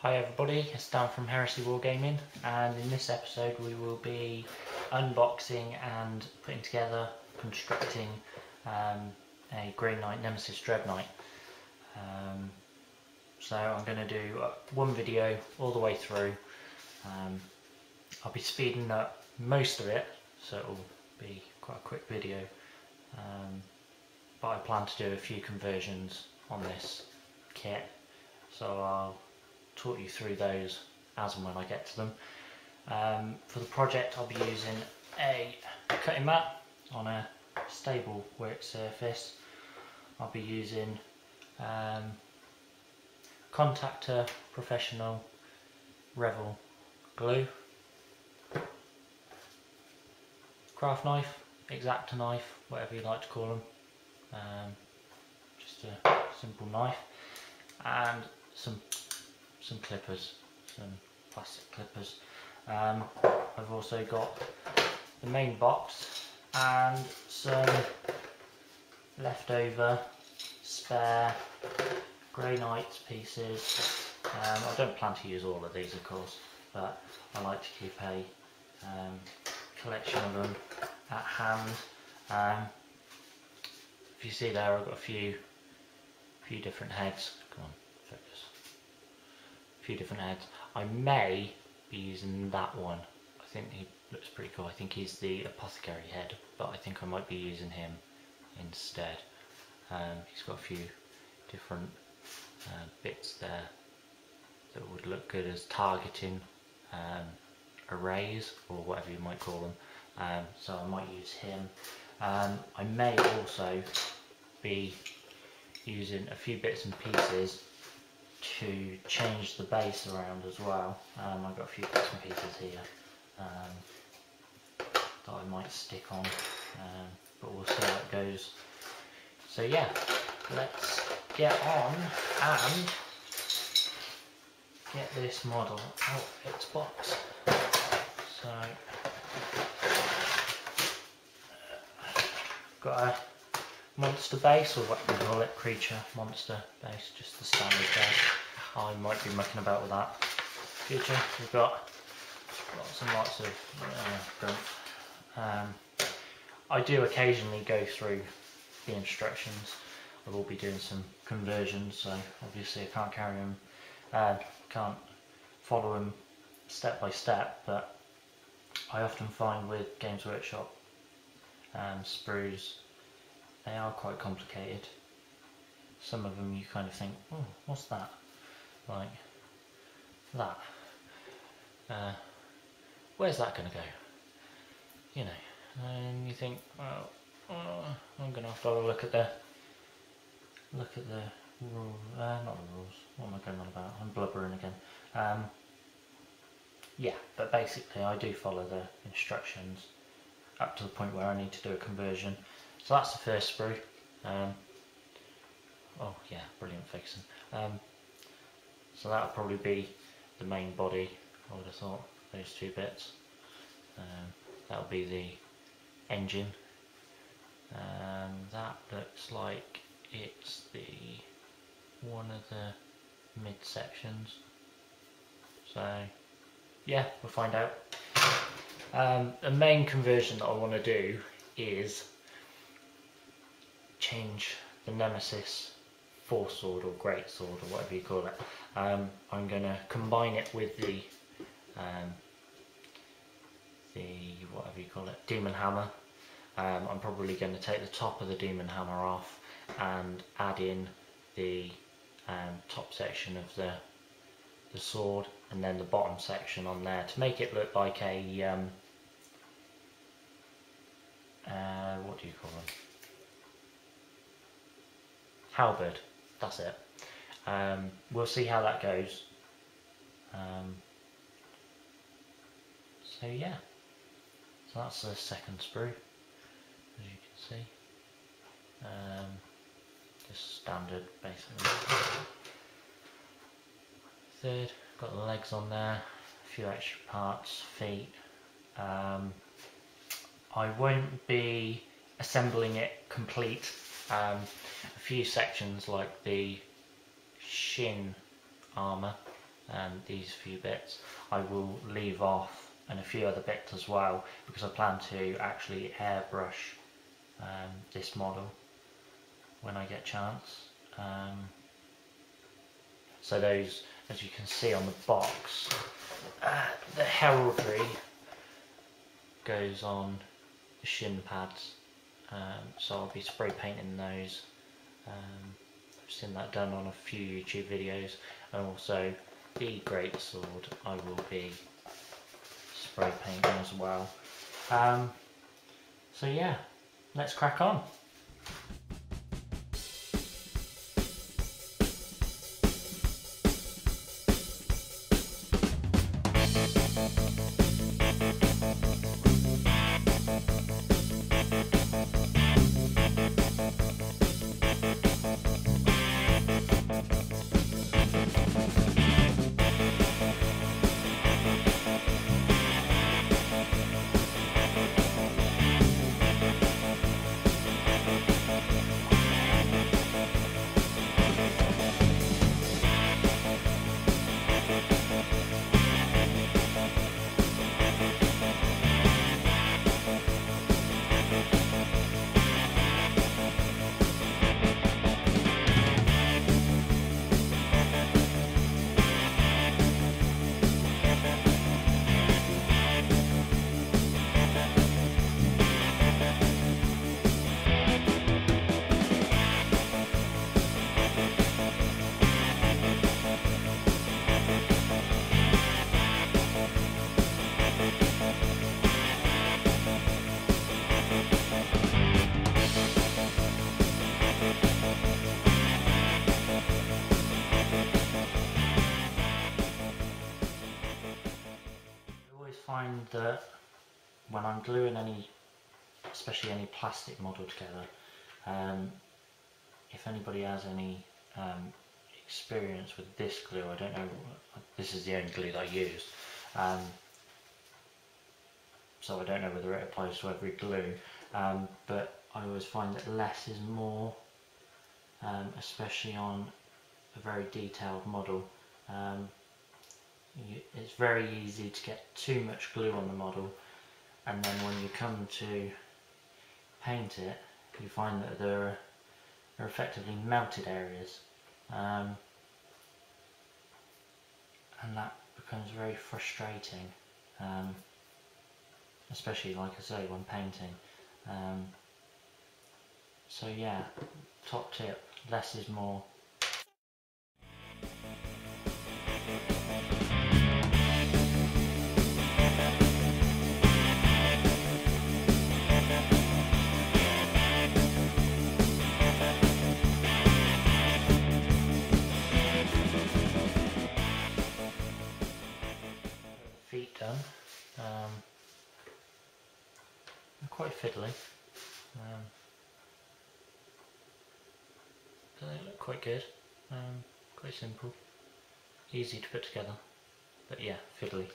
Hi everybody, it's Dan from Heresy Wargaming, and in this episode we will be unboxing and putting together, constructing a Grey Knight Nemesis Dreadknight. So I'm going to do one video all the way through. I'll be speeding up most of it, so it will be quite a quick video, but I plan to do a few conversions on this kit, so I'll talk you through those as and when I get to them. For the project I'll be using a cutting mat on a stable work surface. I'll be using Contactor Professional Revel glue, craft knife, X-Acto knife, whatever you like to call them, just a simple knife, and some clippers, some plastic clippers. I've also got the main box and some leftover spare Grey Knight pieces. I don't plan to use all of these, of course, but I like to keep a collection of them at hand. If you see there, I've got a few different heads. Come on, focus. A few different heads. I may be using that one. I think he looks pretty cool. I think he's the apothecary head, but I think I might be using him instead. He's got a few different bits there that would look good as targeting arrays, or whatever you might call them. So I might use him. I may also be using a few bits and pieces to change the base around as well. I've got a few bits and pieces here that I might stick on, but we'll see how it goes. So yeah, let's get on and get this model out of its box. So, got a monster base, or what we call it, creature monster base, just the standard base. I might be mucking about with that in future. We've got lots of grunt. I do occasionally go through the instructions. I will be doing some conversions, so obviously I can't carry them, can't follow them step by step, but I often find with Games Workshop sprues, they are quite complicated. Some of them you kind of think, oh, what's that? Like that. Where's that going to go? You know, and you think, well, I'm going to have to look at the rules. Not the rules. What am I going on about? I'm blubbering again. Yeah, but basically I do follow the instructions up to the point where I need to do a conversion. So that's the first sprue. Oh yeah, brilliant fixing. So that'll probably be the main body, I would have thought, those two bits. That'll be the engine. That looks like it's one of the mid sections. So yeah, we'll find out. The main conversion that I want to do is change the Nemesis foresword or greatsword, or whatever you call it. I'm going to combine it with the whatever you call it, demon hammer. I'm probably going to take the top of the demon hammer off and add in the top section of the sword, and then the bottom section on there to make it look like a what do you call them? Halberd. That's it. We'll see how that goes. So yeah, so that's the second sprue, as you can see. Just standard, basically. Third, got the legs on there, a few extra parts, feet. I won't be assembling it complete. A few sections like the shin armour these few bits. I will leave off and a few other bits as well, because I plan to actually airbrush this model when I get a chance. So those, as you can see on the box, the heraldry goes on the shin pads, so I'll be spray painting those. I've seen that done on a few YouTube videos, and also the greatsword I will be spray painting as well. So yeah, let's crack on. Find that when I'm gluing especially any plastic model together, if anybody has any experience with this glue, I don't know, this is the only glue that I use, so I don't know whether it applies to every glue, but I always find that less is more, especially on a very detailed model. It's very easy to get too much glue on the model, and then when you come to paint it, you find that there are effectively melted areas, and that becomes very frustrating, especially, like I say, when painting. So yeah, top tip, less is more. Feet done. They're quite fiddly. They look quite good. Quite simple, easy to put together, but yeah, fiddly.